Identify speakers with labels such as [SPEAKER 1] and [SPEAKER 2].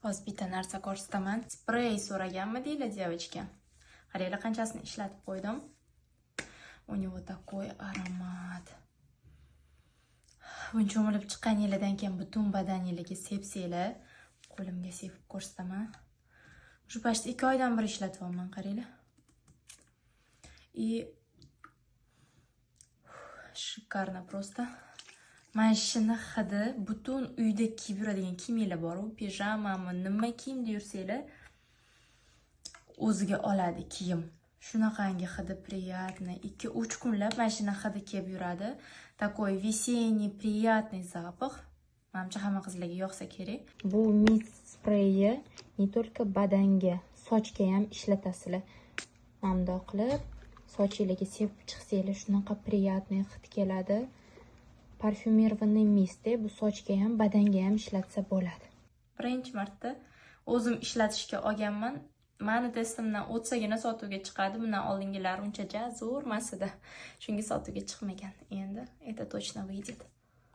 [SPEAKER 1] Hozir bitta narsa ko'rsataman. Sprey so'raganmi deylar, девочки. Qaranglar qanchasini ishlatib qo'ydim. У него такой аромат. Buncha o'milib chiqqan yilidan keyin butun badaningizga sepsanglar, qo'limga sepib ko'rsataman. Shu pashta 2 oydan beri ishlatyapman, qaranglar. И шикарно просто. Mashina hidi butun uyda kiyib yuradigan kiyimlar bor, u pijamami, nima kiyimda yursanglar o'ziga oladi kiyim. Shunaqangi hidi приятный. 2-3 kunlab mashina hidi kiyib yuradi. Такой весенний приятный запах. Menimcha hamma qizlarga yoqsa kerak. Bu mist spreyi не только badanga, sochga ham ishlatasizlar. Bunday qilib sochingizga sepib chiqsanglar, shunaqa приятный hid keladi. Parfyumированный mist, bu sochga ham, badanga ham ishlatsa bo'ladi. Birinchi marta o'zim ishlatishga olganman. Mani testimdan o'tsagina sotuvga chiqadi. Bundan oldingilari uncha zo'r emas edi. Chunki sotuvga chiqmagan. Endi это точно выйдет.